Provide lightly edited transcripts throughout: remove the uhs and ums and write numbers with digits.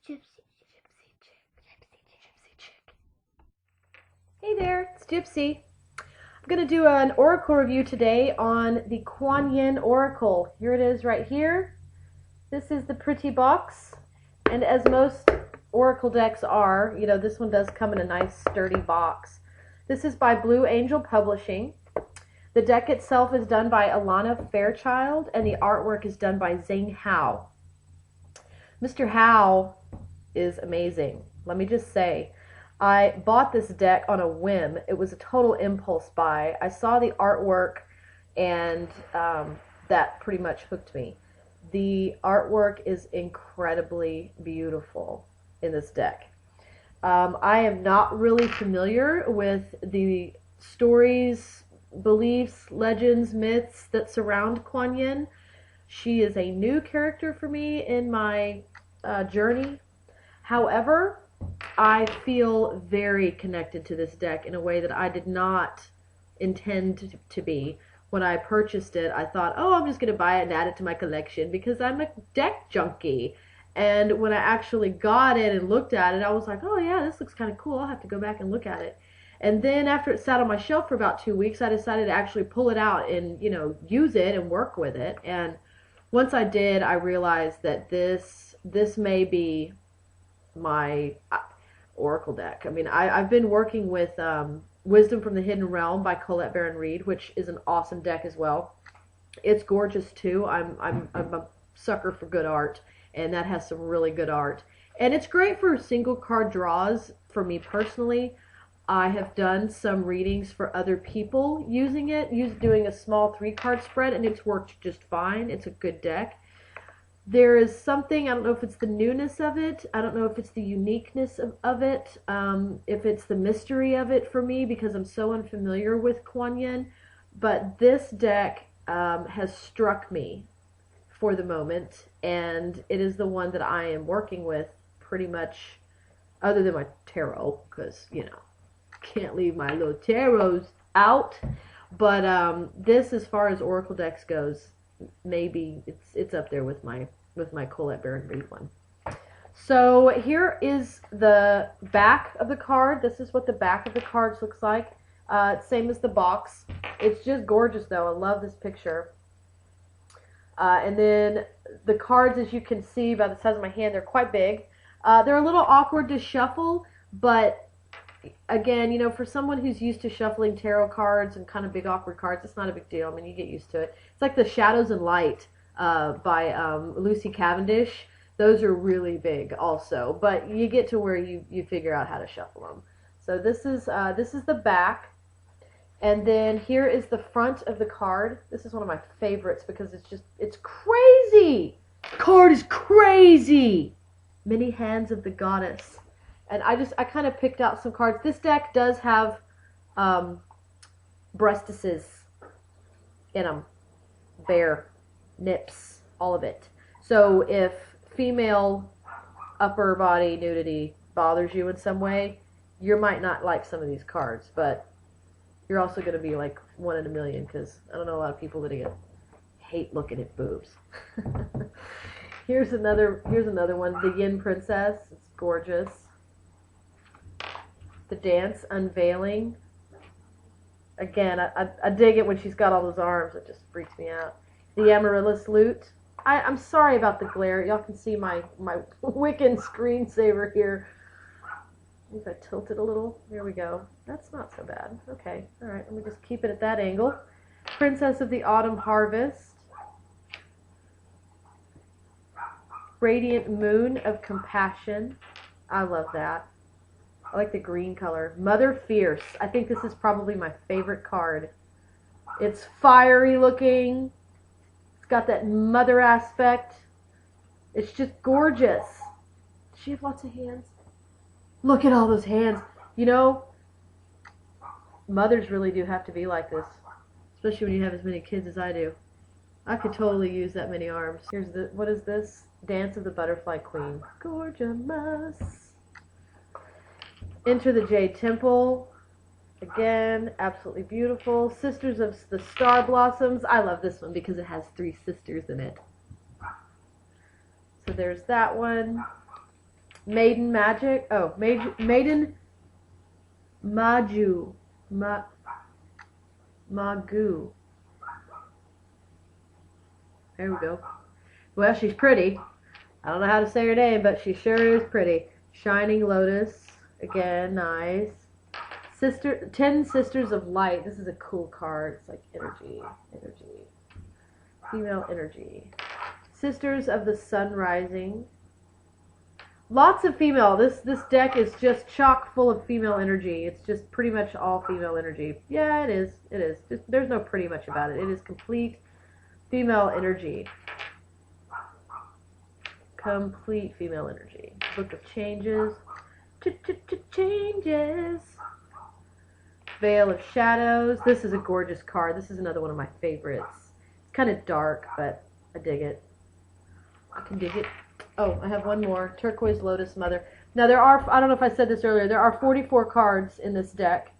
Gypsy chick. Hey there, it's Gypsy. I'm going to do an oracle review today on the Kuan Yin Oracle. Here it is right here. This is the pretty box, and as most oracle decks are, you know, this one does come in a nice sturdy box. This is by Blue Angel Publishing. The deck itself is done by Alana Fairchild, and the artwork is done by Zhang Hao. Mr. Hao is amazing. Let me just say, I bought this deck on a whim. It was a total impulse buy. I saw the artwork, and that pretty much hooked me. The artwork is incredibly beautiful in this deck. I am not really familiar with the stories, beliefs, legends, myths that surround Kuan Yin. She is a new character for me in my journey. However, I feel very connected to this deck in a way that I did not intend to be. When I purchased it, I thought, oh, I'm just going to buy it and add it to my collection because I'm a deck junkie. And when I actually got it and looked at it, I was like, oh yeah, this looks kind of cool. I'll have to go back and look at it. And then after it sat on my shelf for about 2 weeks, I decided to actually pull it out and, you know, use it and work with it. And once I did, I realized that this may be my oracle deck. I mean, I've been working with Wisdom from the Hidden Realm by Colette Baron Reed, which is an awesome deck as well. It's gorgeous too. I'm a sucker for good art, and that has some really good art. And it's great for single card draws for me personally. I have done some readings for other people using it, doing a small 3-card spread, and it's worked just fine. It's a good deck. There is something, I don't know if it's the newness of it, I don't know if it's the uniqueness of it, if it's the mystery of it for me because I'm so unfamiliar with Kuan Yin, but this deck has struck me for the moment, and it is the one that I am working with pretty much, other than my tarot, because, you know, can't leave my little tarots out, but this, as far as oracle decks goes, maybe it's up there with my Colette Baron Reed one. So here is the back of the card. This is what the back of the cards looks like. Same as the box. It's just gorgeous though. I love this picture. And then the cards, as you can see by the size of my hand, they're quite big. They're a little awkward to shuffle, but again, you know, for someone who's used to shuffling tarot cards and kind of big awkward cards, it's not a big deal. I mean, you get used to it. It's like the Shadows and Light by Lucy Cavendish. Those are really big also, but you get to where you figure out how to shuffle them. So this is the back, and then here is the front of the card. This is one of my favorites because it's crazy. The card is crazy. Many hands of the goddess. And I kind of picked out some cards. This deck does have breastises in them. Bare, nips, all of it. So if female upper body nudity bothers you in some way, you might not like some of these cards. But you're also going to be like 1 in a million because I don't know a lot of people that hate looking at boobs. Here's another one. The Yin Princess. It's gorgeous. The Dance Unveiling. Again, I dig it when she's got all those arms. It just freaks me out. The Amaryllis Lute. I'm sorry about the glare. Y'all can see my Wiccan screensaver here. If I tilt it a little. There we go. That's not so bad. Okay. Alright, let me just keep it at that angle. Princess of the Autumn Harvest. Radiant Moon of Compassion. I love that. I like the green color. Mother Fierce. I think this is probably my favorite card. It's fiery looking. It's got that mother aspect. It's just gorgeous. Does she have lots of hands? Look at all those hands. You know, mothers really do have to be like this. Especially when you have as many kids as I do. I could totally use that many arms. What is this? Dance of the Butterfly Queen. Gorgeous. Enter the Jade Temple. Again, absolutely beautiful. Sisters of the Star Blossoms. I love this one because it has 3 sisters in it. So there's that one. Maiden Magic. Oh, Maiden Maju. Magu. There we go. Well, she's pretty. I don't know how to say her name, but she sure is pretty. Shining Lotus. Again, nice. 10 Sisters of Light. This is a cool card. It's like energy. Female energy. Sisters of the Sun Rising. Lots of female. This deck is just chock full of female energy. It's just pretty much all female energy. Yeah, it is. It is. Just, there's no pretty much about it. It is complete female energy. Complete female energy. Book of Changes. Changes. Veil of Shadows. This is a gorgeous card. This is another one of my favorites. It's kind of dark, but I dig it. I can dig it. Oh, I have one more. Turquoise Lotus Mother. Now there are, I don't know if I said this earlier, there are 44 cards in this deck.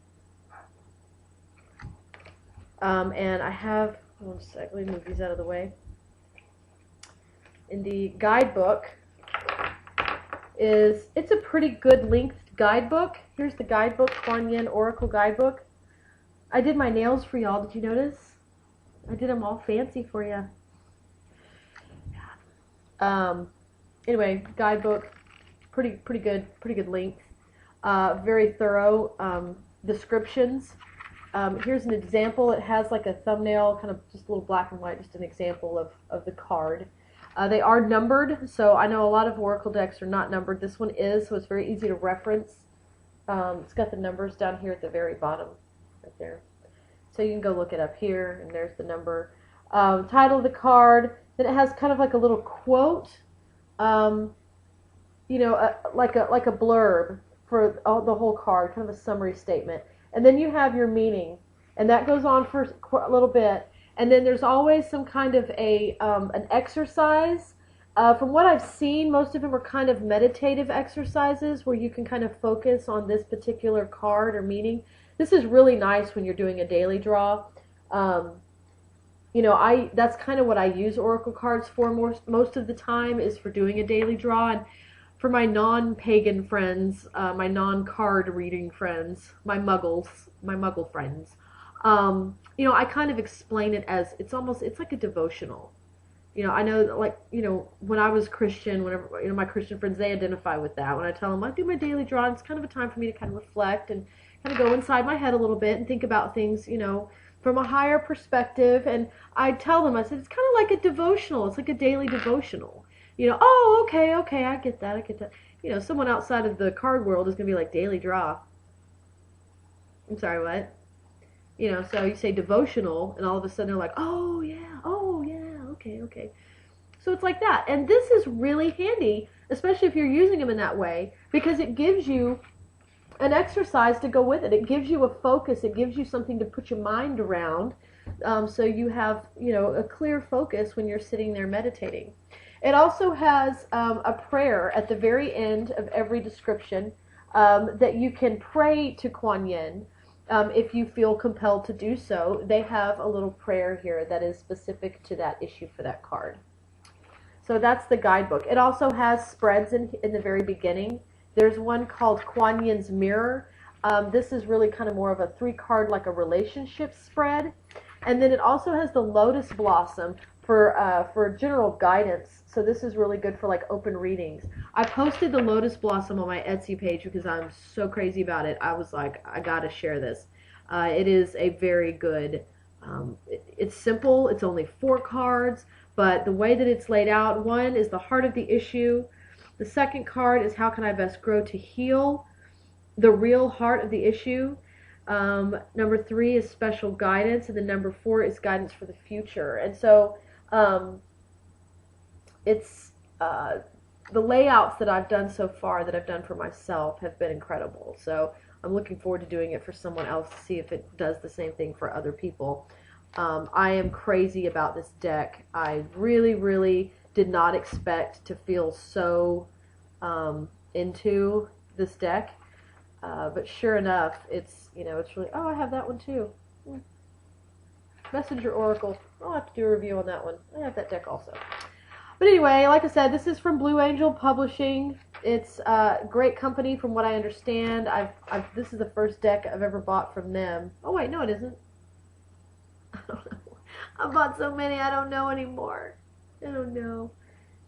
And I have, one sec, let me move these out of the way. In the guidebook it's a pretty good length guidebook. Here's the guidebook, Kuan Yin Oracle Guidebook. I did my nails for y'all, did you notice? I did them all fancy for you. Anyway, guidebook, pretty good length, very thorough descriptions. Here's an example. It has like a thumbnail, kind of just a little black and white, just an example of the card. They are numbered, so I know a lot of Oracle decks are not numbered. This one is, so it's very easy to reference. It's got the numbers down here at the very bottom, right there. So you can go look it up here, and there's the number. Title of the card. Then it has kind of like a little quote, you know, like a blurb for the whole card, kind of a summary statement. And then you have your meaning, and that goes on for a little bit. And then there's always some kind of an exercise. From what I've seen, most of them are kind of meditative exercises where you can kind of focus on this particular card or meaning. This is really nice when you're doing a daily draw. You know, that's kind of what I use Oracle cards for most of the time, is for doing a daily draw. And for my non-pagan friends, my non-card reading friends, my muggle friends, you know, I kind of explain it as it's like a devotional. You know, I know, like, you know, when I was Christian, whenever, you know, my Christian friends, they identify with that. When I tell them I do my daily draw, it's kind of a time for me to kind of reflect and kind of go inside my head a little bit and think about things, you know, from a higher perspective. And I tell them, I said, it's kind of like a devotional. It's like a daily devotional. You know, oh, okay, I get that. You know, someone outside of the card world is going to be like, daily draw. I'm sorry, what? You know, so you say devotional, and all of a sudden they're like, oh, yeah, okay. So it's like that. And this is really handy, especially if you're using them in that way, because it gives you an exercise to go with it. It gives you a focus. It gives you something to put your mind around, so you have, you know, a clear focus when you're sitting there meditating. It also has a prayer at the very end of every description that you can pray to Kuan Yin if you feel compelled to do so. They have a little prayer here that is specific to that issue for that card. So that's the guidebook. It also has spreads in the very beginning. There's one called Kuan Yin's Mirror. This is really kind of more of a 3-card, like a relationship spread. And then it also has the Lotus Blossom for general guidance. So this is really good for like open readings. I posted the Lotus Blossom on my Etsy page because I'm so crazy about it. I was like, I gotta share this. It is a very good, it's simple. It's only 4 cards, but the way that it's laid out, one is the heart of the issue. The second card is how can I best grow to heal the real heart of the issue. Number 3 is special guidance, and then number 4 is guidance for the future. And so it's the layouts that I've done so far, that I've done for myself, have been incredible. So I'm looking forward to doing it for someone else to see if it does the same thing for other people. I am crazy about this deck. I really did not expect to feel so into this deck. But sure enough, it's, you know, it's really, oh, I have that one too. Messenger Oracle. I'll have to do a review on that one. I have that deck also. But anyway, like I said, this is from Blue Angel Publishing. It's a great company from what I understand. This is the first deck I've ever bought from them. Oh wait, no it isn't. I don't know. I bought so many I don't know anymore. I don't know.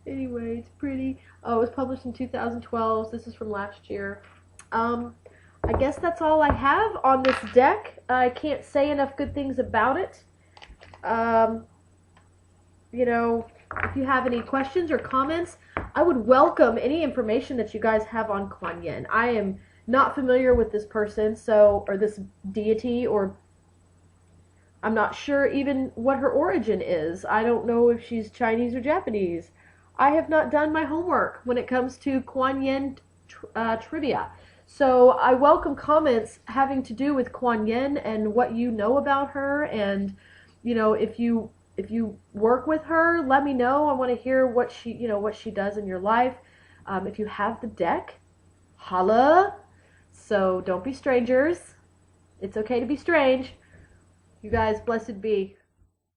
Anyway, it's pretty. Oh, it was published in 2012. This is from last year. I guess that's all I have on this deck. I can't say enough good things about it. You know, if you have any questions or comments, I would welcome any information that you guys have on Kuan Yin. I am not familiar with this person, or this deity, or I'm not sure even what her origin is. I don't know if she's Chinese or Japanese. I have not done my homework when it comes to Kuan Yin trivia. So I welcome comments having to do with Kuan Yin and what you know about her, and you know, if you work with her, let me know. I want to hear what she does in your life. If you have the deck, holla. So don't be strangers. It's okay to be strange. You guys, blessed be.